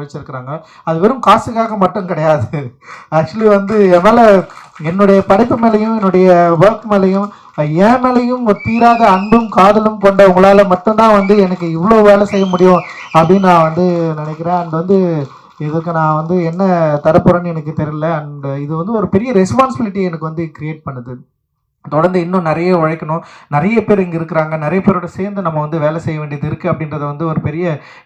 உழைச்சிருக்கிறாங்க. அது வெறும் காசுக்காக மட்டும் கிடையாது. ஆக்சுவலி வந்து என் மேலே, என்னுடைய படைப்பு மேலேயும் என்னுடைய ஒர்க் மேலேயும் என் மேலேயும் ஒரு தீராத அன்பும் காதலும் கொண்ட உங்களால் மட்டும்தான் வந்து எனக்கு இவ்வளோ வேலை செய்ய முடியும் அப்படின்னு நான் வந்து நினைக்கிறேன். அண்ட் வந்து இதுக்கு நான் வந்து என்ன தரப்போகிறேன்னு எனக்கு தெரியல. அண்ட் இது வந்து ஒரு பெரிய ரெஸ்பான்சிபிலிட்டி எனக்கு வந்து கிரியேட் பண்ணுது. தொடர்ந்து இன்னும் நிறைய உழைக்கணும். நிறைய பேர் இங்கே இருக்கிறாங்க. நிறைய பேரோட சேர்ந்து நம்ம வந்து வேலை செய்ய வேண்டியது இருக்குது அப்படின்றத வந்து ஒரு பெரிய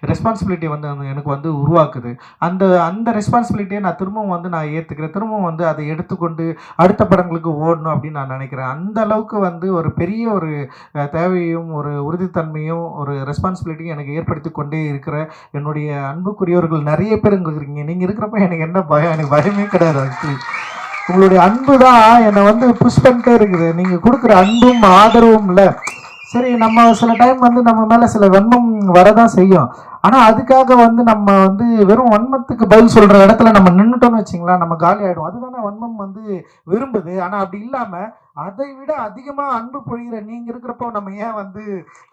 ரெஸ்பான்சிபிலிட்டி வந்து எனக்கு வந்து உருவாக்குது. அந்த அந்த ரெஸ்பான்சிபிலிட்டியை நான் திரும்பவும் வந்து நான் ஏற்றுக்கிறேன். திரும்பவும் வந்து அதை எடுத்துக்கொண்டு அடுத்த படங்களுக்கு ஓடணும் அப்படின்னு நான் நினைக்கிறேன். அந்த அளவுக்கு வந்து ஒரு பெரிய ஒரு தேவையும் ஒரு உறுதித்தன்மையும் ஒரு ரெஸ்பான்சிபிலிட்டியும் எனக்கு ஏற்படுத்தி கொண்டே இருக்கிற என்னுடைய அன்புக்குரியவர்கள் நிறைய பேர் இங்கே இருக்கிறீங்க. நீங்கள் இருக்கிறப்ப எனக்கு என்ன பயம்? எனக்கு பயமே கிடையாது. ஆக்சுவலி உங்களுடைய அன்பு தான் என்னை வந்து புஷ் பண்ணிட்டே இருக்குது. நீங்கள் கொடுக்குற அன்பும் ஆதரவும் இல்லை. சரி, நம்ம சில டைம் வந்து நம்ம மேலே சில வன்மம் வரதான் செய்யும். ஆனால் அதுக்காக வந்து நம்ம வந்து வெறும் வன்மத்துக்கு பதில் சொல்கிற இடத்துல நம்ம நின்றுட்டோம்னு வச்சிங்களா, நம்ம காலி ஆகிடும். அதுதானே வன்மம் வந்து விரும்புது. ஆனால் அப்படி இல்லாமல் அதை விட அதிகமாக அன்பு பொழிகிற நீங்கள் இருக்கிறப்போ நம்ம ஏன் வந்து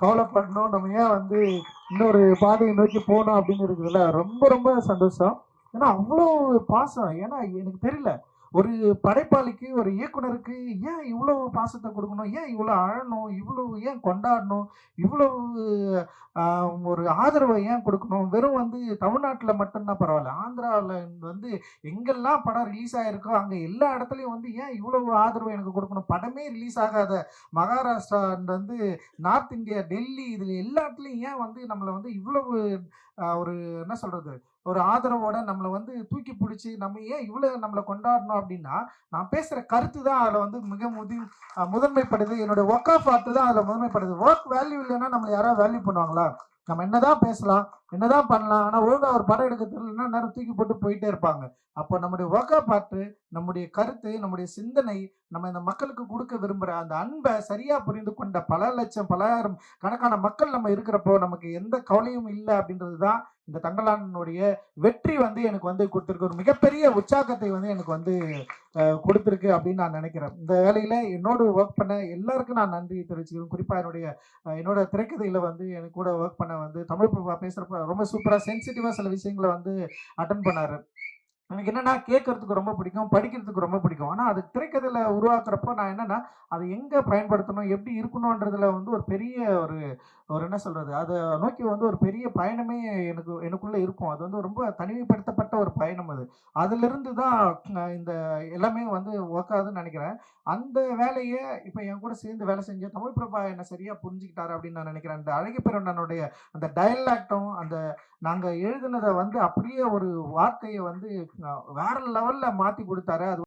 கவலைப்படணும்? நம்ம ஏன் வந்து இன்னொரு பாதையை நோக்கி போகணும் அப்படின்னு இருக்குதுல்ல. ரொம்ப ரொம்ப சந்தோஷம். ஏன்னா அவ்வளோ பாசம். ஏன்னா எனக்கு தெரியல, ஒரு படைப்பாளிக்கு, ஒரு இயக்குனருக்கு ஏன் இவ்வளவு பாசத்தை கொடுக்கணும்? ஏன் இவ்வளோ அழணும்? இவ்வளவு ஏன் கொண்டாடணும்? இவ்வளவு ஒரு ஆதரவை ஏன் கொடுக்கணும்? வெறும் வந்து தமிழ்நாட்டில் மட்டும்தான் பரவாயில்ல, ஆந்திராவில் வந்து எங்கெல்லாம் படம் ரிலீஸ் ஆகிருக்கோ அங்கே எல்லா இடத்துலையும் வந்து ஏன் இவ்வளவு ஆதரவு எனக்கு கொடுக்கணும்? படமே ரிலீஸ் ஆகாத மகாராஷ்டிரா வந்து நார்த் இந்தியா, டெல்லி, இதில் எல்லா இடத்துலையும் ஏன் வந்து நம்மளை வந்து இவ்வளவு ஒரு என்ன சொல்கிறது, ஒரு ஆதரவோட நம்மளை வந்து தூக்கி பிடிச்சி நம்ம ஏன் இவ்வளோ நம்மளை கொண்டாடணும் அப்படின்னா, நான் பேசுகிற கருத்து தான் அதில் வந்து மிக முதன்மைப்படுது. என்னுடைய ஒர்க் ஆஃப் ஆர்ட் தான் அதில் முதன்மைப்படுது. ஒர்க் வேல்யூ இல்லைன்னா நம்மளை யாராவது வேல்யூ பண்ணுவாங்களா? நம்ம என்னதான் பேசலாம், என்னதான் பண்ணலாம், ஆனால் ஒழுங்காக ஒரு படம் எடுக்க தெரியலன்னா நேரம் தூக்கி போட்டு போயிட்டே இருப்பாங்க. அப்போ நம்முடைய ஒர்க் ஆஃப் ஆர்ட், நம்முடைய கருத்து, நம்முடைய சிந்தனை, நம்ம இந்த மக்களுக்கு கொடுக்க விரும்புகிற அந்த அன்பை சரியாக புரிந்து கொண்ட பல லட்சம் பலாயிரம் கணக்கான மக்கள் நம்ம இருக்கிறப்போ நமக்கு எந்த கவலையும் இல்லை அப்படின்றது தான் இந்த தங்கலானுடைய வெற்றி வந்து எனக்கு வந்து கொடுத்துருக்கு. ஒரு மிகப்பெரிய உற்சாகத்தை வந்து எனக்கு வந்து கொடுத்துருக்கு அப்படின்னு நான் நினைக்கிறேன். இந்த வேலையில் என்னோடு ஒர்க் பண்ண எல்லாருக்கும் நான் நன்றி தெரிவிச்சுக்கிறேன். குறிப்பாக என்னோட திரைக்கதையில் வந்து எனக்கு கூட ஒர்க் பண்ண வந்து தமிழ் பேசுகிறப்ப ரொம்ப சூப்பராக சென்சிட்டிவாக சில விஷயங்களை வந்து அட்டன் பண்ணார். எனக்கு என்னென்னா, கேட்கறதுக்கு ரொம்ப பிடிக்கும், படிக்கிறதுக்கு ரொம்ப பிடிக்கும். ஆனால் அது திரைக்கதையில் உருவாக்குறப்போ நான் என்னென்னா, அதை எங்கே பயன்படுத்தணும், எப்படி இருக்கணுன்றதுல வந்து ஒரு பெரிய ஒரு ஒரு என்ன சொல்கிறது, அதை நோக்கி வந்து ஒரு பெரிய பயணமே எனக்குள்ளே இருக்கும். அது வந்து ரொம்ப தனிமைப்படுத்தப்பட்ட ஒரு பயணம் அது. அதிலிருந்து தான் இந்த எல்லாமே வந்து ஒர்க் ஆகுதுன்னு நினைக்கிறேன். அந்த வேலையை இப்போ என் கூட சேர்ந்து வேலை செஞ்ச தமிழ் பிரபா என்னை சரியாக புரிஞ்சுக்கிட்டாரு அப்படின்னு நான் நினைக்கிறேன். அந்த அழகிய பெருந்தனுடைய அந்த டயலாக்டும், அந்த நாங்கள் எழுதுனதை வந்து அப்படியே ஒரு வார்த்தையை வந்து வேற லெவலில் மாற்றி கொடுத்தாரு. அது